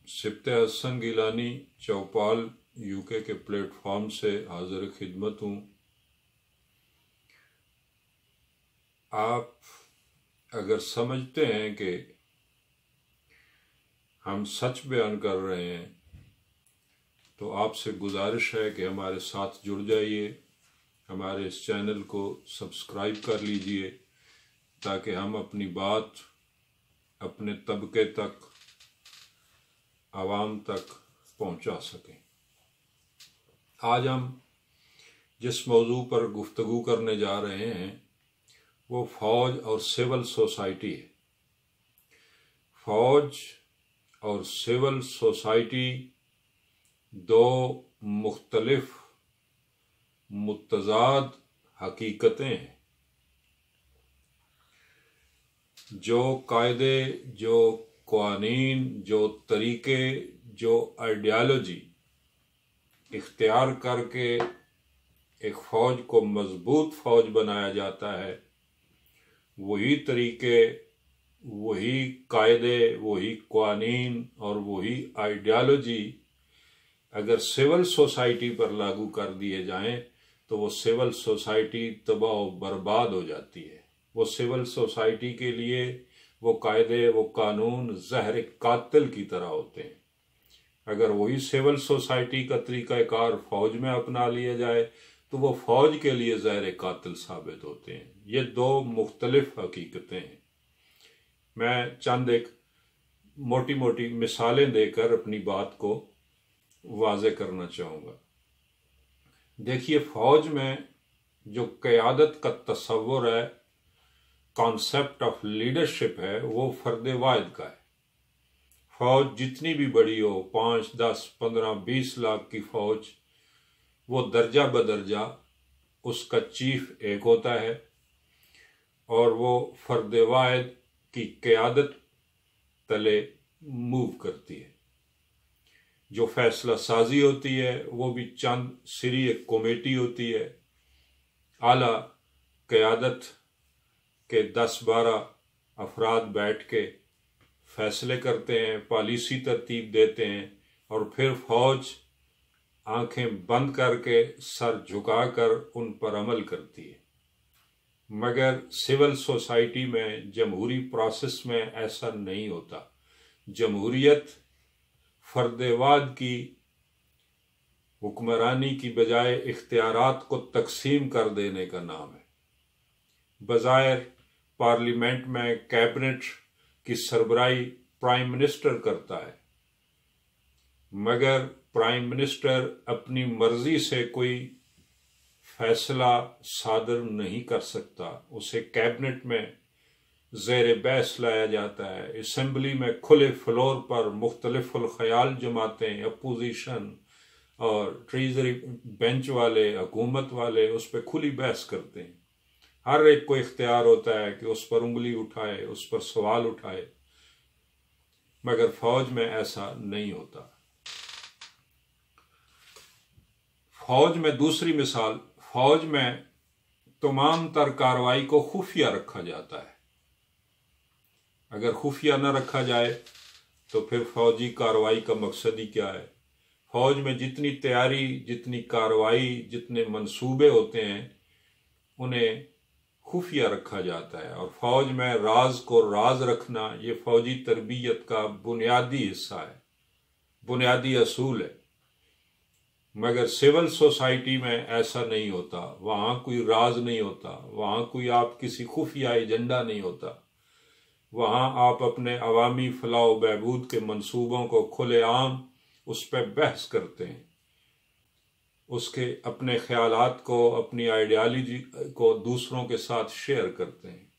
सिब्ते हसन गिलानी चौपाल UK के platform से हाजिर खिदमत हूँ। आप अगर समझते हैं कि हम सच बयान कर रहे हैं तो आपसे गुजारिश है कि हमारे साथ जुड़ जाइए, हमारे इस चैनल को सब्सक्राइब कर लीजिए ताकि हम अपनी बात अपने तबके तक, आवाम तक पहुंचा सकें। आज हम जिस मौजू पर गुफ्तगू करने जा रहे हैं वो फ़ौज और सिविल सोसाइटी है। फ़ौज और सिविल सोसाइटी दो मुख्तलिफ मुतज़ाद हकीकतें हैं। जो कायदे, जो क़वानीन, जो तरीके, जो आइडियालॉजी इख्तियार करके एक फ़ौज को मजबूत फ़ौज बनाया जाता है, वही तरीके, वही कायदे, वही क़वानीन और वही आइडियालॉजी अगर सिविल सोसाइटी पर लागू कर दिए जाएं तो वो सिविल सोसाइटी तबाह बर्बाद हो जाती है। वो सिविल सोसाइटी के लिए वो कायदे, वो कानून जहर कातिल की तरह होते हैं। अगर वही सिविल सोसाइटी का तरीक़ाकार फ़ौज में अपना लिया जाए तो वो फ़ौज के लिए जहर कातिल साबित होते हैं। ये दो मुख्तलिफ हकीकतें हैं। मैं चंद एक मोटी मोटी मिसालें देकर अपनी बात को वाज़े करना चाहूँगा। देखिए, फ़ौज में जो क़यादत का तस्वुर है, कॉन्सेप्ट ऑफ लीडरशिप है, वो फ़र्द वाहिद का है। फ़ौज जितनी भी बड़ी हो, 5, 10, 15, 20 लाख की फ़ौज, वो दर्जा बदर्जा उसका चीफ एक होता है और वो फ़र्द वाहिद की क़यादत तले मूव करती है। जो फैसला साजी होती है वो भी चंद सिरी एक कमेटी होती है। आला क़यादत के 10-12 अफराद बैठ के फैसले करते हैं, पॉलिसी तरतीब देते हैं और फिर फ़ौज आंखें बंद करके सर झुकाकर उन पर अमल करती है। मगर सिविल सोसाइटी में, जमहूरी प्रोसेस में ऐसा नहीं होता। जमहूरियत फ़र्द-ए-वाहिद की हुक्मरानी की बजाय इख्तियारात को तकसीम कर देने का नाम है। बज़ाहिर पार्लियामेंट में कैबिनेट की सरबराही प्राइम मिनिस्टर करता है, मगर प्राइम मिनिस्टर अपनी मर्जी से कोई फैसला सादर नहीं कर सकता। उसे कैबिनेट में ज़ेर बहस लाया जाता है। असम्बली में खुले फ्लोर पर मुख्तलिफुल ख़याल जमातें, अपोजिशन और ट्रेजरी बेंच वाले, हुकूमत वाले उस पर खुली बहस करते हैं। हर एक को इख्तियार होता है कि उस पर उंगली उठाए, उस पर सवाल उठाए, मगर फ़ौज में ऐसा नहीं होता। फ़ौज में दूसरी मिसाल, फ़ौज में तमाम तर कार्रवाई को खुफिया रखा जाता है। अगर खुफिया न रखा जाए तो फिर फौजी कार्रवाई का मकसद ही क्या है। फ़ौज में जितनी तैयारी, जितनी कार्रवाई, जितने मंसूबे होते हैं उन्हें खुफिया रखा जाता है। और फ़ौज में राज को राज रखना ये फ़ौजी तरबियत का बुनियादी हिस्सा है, बुनियादी असूल है। मगर सिविल सोसाइटी में ऐसा नहीं होता। वहाँ कोई राज नहीं होता, वहाँ कोई आप किसी खुफिया एजेंडा नहीं होता। वहाँ आप अपने अवामी फलाह बहबूद के मंसूबों को खुलेआम उस पर बहस करते हैं, उसके अपने ख्यालात को, अपनी आइडियालॉजी को दूसरों के साथ शेयर करते हैं।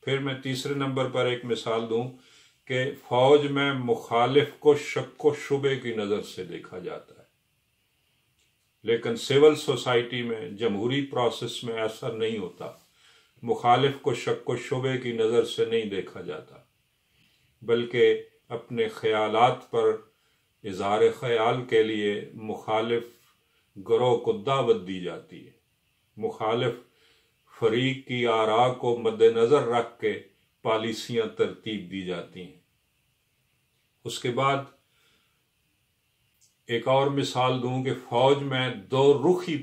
फिर मैं तीसरे नंबर पर एक मिसाल दूं कि फ़ौज में मुखालिफ को शक व शुबे की नज़र से देखा जाता है, लेकिन सिविल सोसाइटी में, जमहूरी प्रोसेस में ऐसा नहीं होता। मुखालिफ को शक व शुबे की नज़र से नहीं देखा जाता, बल्कि अपने ख्यालात पर इज़हार ख्याल के लिए मुखालिफ गिरोह को दावत दी जाती है। मुखालिफ फरीक की आरा को मद्देनज़र रख के पॉलिसियाँ तरतीब दी जाती हैं। उसके बाद एक और मिसाल दूं कि फौज में दो रुखी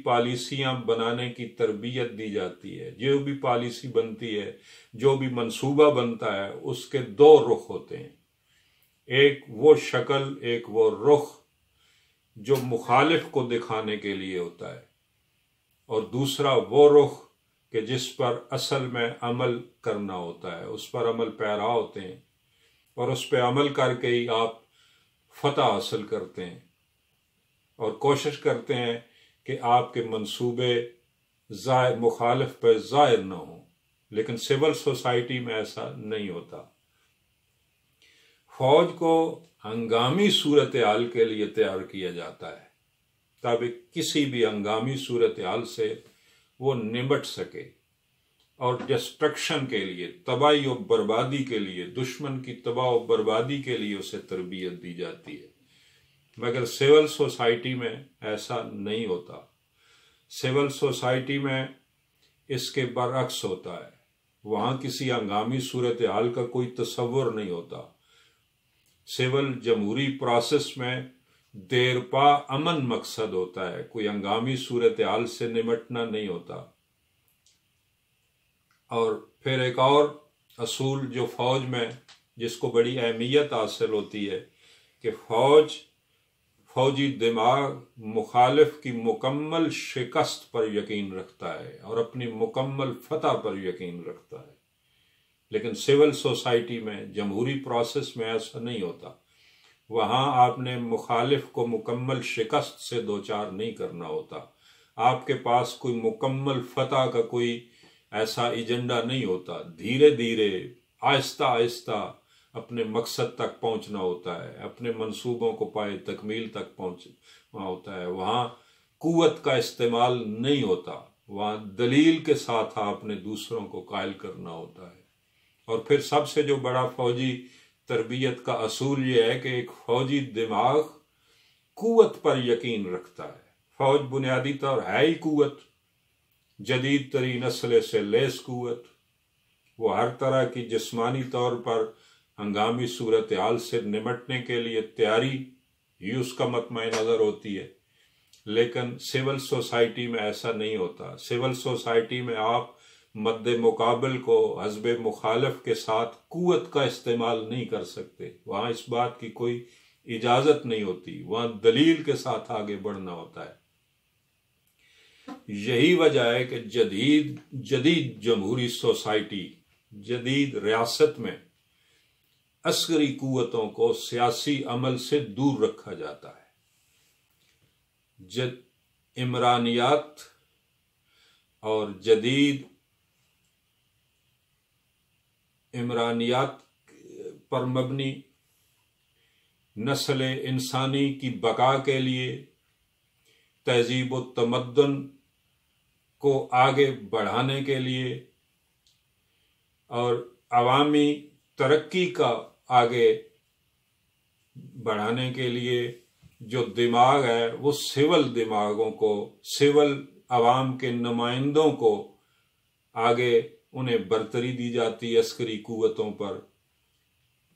पॉलिसियां बनाने की तरबियत दी जाती है। जो भी पॉलिसी बनती है, जो भी मंसूबा बनता है, उसके दो रुख होते हैं। एक वो शक्ल, एक वो रुख जो मुखालिफ को दिखाने के लिए होता है, और दूसरा वो रुख कि जिस पर असल में अमल करना होता है, उस पर अमल पैरा होते हैं, और उस पर अमल करके ही आप फतह हासिल करते हैं और कोशिश करते हैं कि आपके मंसूबे मुखालिफ पर ज़ाहिर न हो। लेकिन सिविल सोसाइटी में ऐसा नहीं होता। फौज को हंगामी सूरत हाल के लिए तैयार किया जाता है ताकि किसी भी हंगामी सूरत हाल से वो निपट सके, और डिस्ट्रक्शन के लिए, तबाही और बर्बादी के लिए, दुश्मन की तबाह और बर्बादी के लिए उसे तरबियत दी जाती है। मगर सिविल सोसाइटी में ऐसा नहीं होता। सिविल सोसाइटी में इसके बरअक्स होता है। वहाँ किसी हंगामी सूरत हाल का कोई तस्वुर नहीं होता। सिविल जमहूरी प्रोसेस में देरपा अमन मकसद होता है, कोई हंगामी सूरत हाल से निपटना नहीं होता। और फिर एक और असूल जो फौज में, जिसको बड़ी अहमियत हासिल होती है, कि फौजी दिमाग मुखालिफ की मुकम्मल शिकस्त पर यकीन रखता है और अपनी मुकम्मल फतह पर यकीन रखता है। लेकिन सिविल सोसाइटी में, जमहूरी प्रोसेस में ऐसा नहीं होता। वहाँ आपने मुखालिफ को मुकम्मल शिकस्त से दो चार नहीं करना होता। आपके पास कोई मुकम्मल फतह का कोई ऐसा एजेंडा नहीं होता। धीरे धीरे, आहिस्ता आहिस्ता अपने मकसद तक पहुंचना होता है, अपने मंसूबों को पाए तकमील तक पहुंचना होता है। वहाँ कुव्वत का इस्तेमाल नहीं होता। वहाँ दलील के साथ आपने दूसरों को कायल करना होता है। और फिर सबसे जो बड़ा फौजी तरबियत का असूल ये है कि एक फौजी दिमाग कुव्वत पर यकीन रखता है। फौज बुनियादी तौर है ही कुव्वत, जदीद तरीन असले से लेस कुव्वत। वो हर तरह की जिस्मानी तौर पर हंगामी सूरत हाल से निपटने के लिए तैयारी ही उसका मतमय नज़र होती है। लेकिन सिविल सोसाइटी में ऐसा नहीं होता। सिविल सोसाइटी में आप मद्दे मुकाबल को हज़्बे मुखालिफ के साथ कुव्वत का इस्तेमाल नहीं कर सकते। वहाँ इस बात की कोई इजाज़त नहीं होती। वहाँ दलील के साथ आगे बढ़ना होता है। यही वजह है कि जदीद जमहूरी सोसाइटी, जदीद रियासत में अस्करी कुव्वतों को सियासी अमल से दूर रखा जाता है। इमरानियात और जदीद इमरानियात पर मबनी नस्ल इंसानी की बका के लिए, तहजीब व तमद्दुन को आगे बढ़ाने के लिए और अवामी तरक्की का आगे बढ़ाने के लिए जो दिमाग है, वो सिविल दिमागों को, सिविल अवाम के नुमाइंदों को आगे उन्हें बरतरी दी जाती है अस्करी कुव्वतों पर।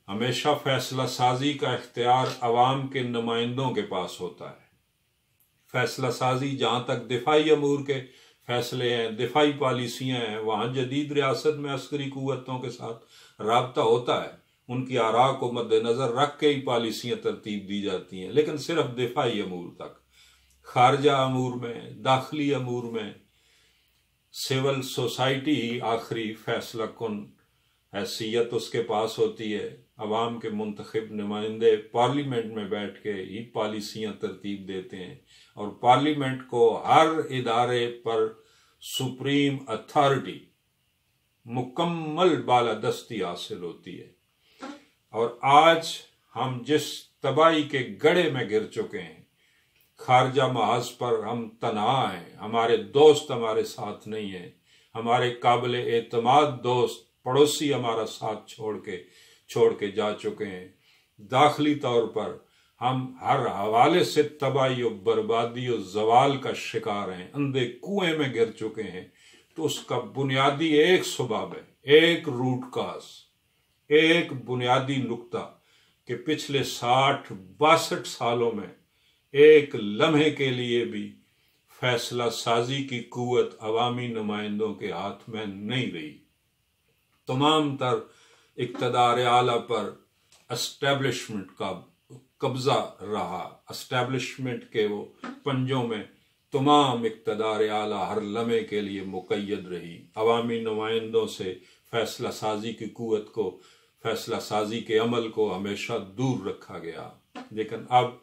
हमेशा फैसला साजी का इख्तियार अवाम के नुमाइंदों के पास होता है। फैसला साजी जहाँ तक दिफाई अमूर के फैसले हैं, दिफाई पॉलिसियाँ हैं, वहाँ जदीद रियासत में अस्करी कुव्वतों के साथ राब्ता होता है। उनकी आरा को मद्देनज़र रख के ही पॉलिसियाँ तरतीब दी जाती हैं, लेकिन सिर्फ दिफाई अमूर तक। खारजा अमूर में, दाखिली अमूर में सिविल सोसाइटी ही आखिरी फैसला कुन हैसियत उसके पास होती है। अवाम के मुंतखब नुमाइंदे पार्लियामेंट में बैठ के ही पॉलिसियाँ तरतीब देते हैं, और पार्लियामेंट को हर इदारे पर सुप्रीम अथॉरिटी, मुकम्मल बालादस्ती हासिल होती है। और आज हम जिस तबाही के गड़े में गिर चुके हैं, खारजा महाज पर हम तन्हा हैं, हमारे दोस्त हमारे साथ नहीं हैं, हमारे काबिल एतमाद दोस्त पड़ोसी हमारा साथ छोड़ के जा चुके हैं। दाखिली तौर पर हम हर हवाले से तबाही और बर्बादी और जवाल का शिकार हैं, अंधे कुएं में गिर चुके हैं। तो उसका बुनियादी एक सबब है, एक रूट काज, एक बुनियादी नुक्ता, कि पिछले 60-62 सालों में एक लम्हे के लिए भी फैसला साजी की कुव्वत अवामी नुमाइंदों के हाथ में नहीं रही। तमाम तर इक़्तिदार आला पर एस्टेब्लिशमेंट का कब्जा रहा। एस्टेब्लिशमेंट के वो पंजों में तमाम इक़्तिदार आला हर लम्हे के लिए मुक़य्यद रही। अवामी नुमाइंदों से फैसला साजी की कुव्वत को, फैसला साजी के अमल को हमेशा दूर रखा गया। लेकिन अब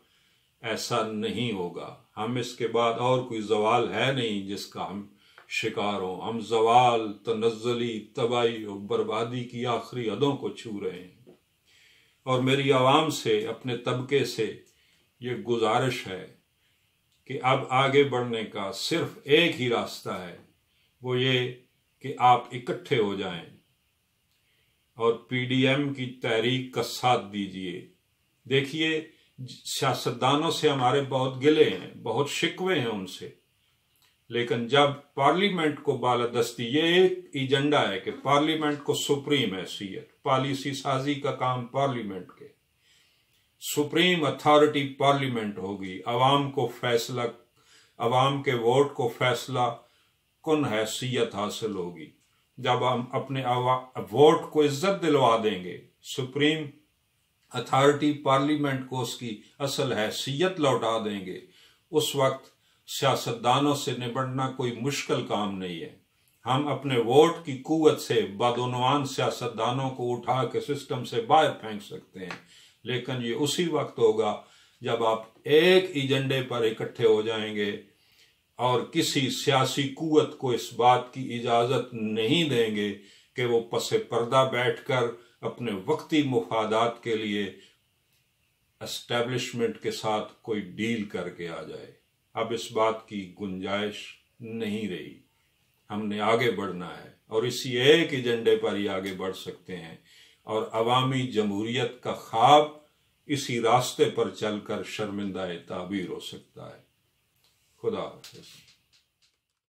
ऐसा नहीं होगा। हम इसके बाद और कोई ज़वाल है नहीं जिसका हम शिकार हों। हम ज़वाल, तनज़्ज़ुली, तबाही और बर्बादी की आखिरी हदों को छू रहे हैं। और मेरी आवाम से, अपने तबके से ये गुजारिश है कि अब आगे बढ़ने का सिर्फ एक ही रास्ता है, वो ये कि आप इकट्ठे हो जाएं और पीडीएम की तहरीक का साथ दीजिए। देखिए, सियासतदानों से हमारे बहुत गिले हैं, बहुत शिकवे हैं उनसे, लेकिन जब पार्लियामेंट को बालादस्ती, ये एक एजेंडा है कि पार्लियामेंट को सुप्रीम हैसियत, पॉलिसी साजी का काम पार्लियामेंट के, सुप्रीम अथॉरिटी पार्लियामेंट होगी। अवाम को फैसला, अवाम के वोट को फैसला कुन हैसियत हासिल होगी। जब हम अपने वोट को इज्जत दिलवा देंगे, सुप्रीम अथॉरिटी पार्लियामेंट को उसकी असल हैसियत लौटा देंगे, उस वक्त सियासतदानों से निपटना कोई मुश्किल काम नहीं है। हम अपने वोट की कुव्वत से बदउनवान सियासतदानों को उठा के सिस्टम से बाहर फेंक सकते हैं। लेकिन ये उसी वक्त होगा जब आप एक एजेंडे पर इकट्ठे हो जाएंगे और किसी सियासी कुव्वत को इस बात की इजाज़त नहीं देंगे कि वो पसे पर्दा बैठकर अपने वक्ती मुफादात के लिए एस्टेब्लिशमेंट के साथ कोई डील करके आ जाए। अब इस बात की गुंजाइश नहीं रही। हमने आगे बढ़ना है और इसी एक एजेंडे पर ही आगे बढ़ सकते हैं और अवामी जमहूरियत का ख्वाब इसी रास्ते पर चलकर शर्मिंदा ताबीर हो सकता है। खुदा हाफ़िज़।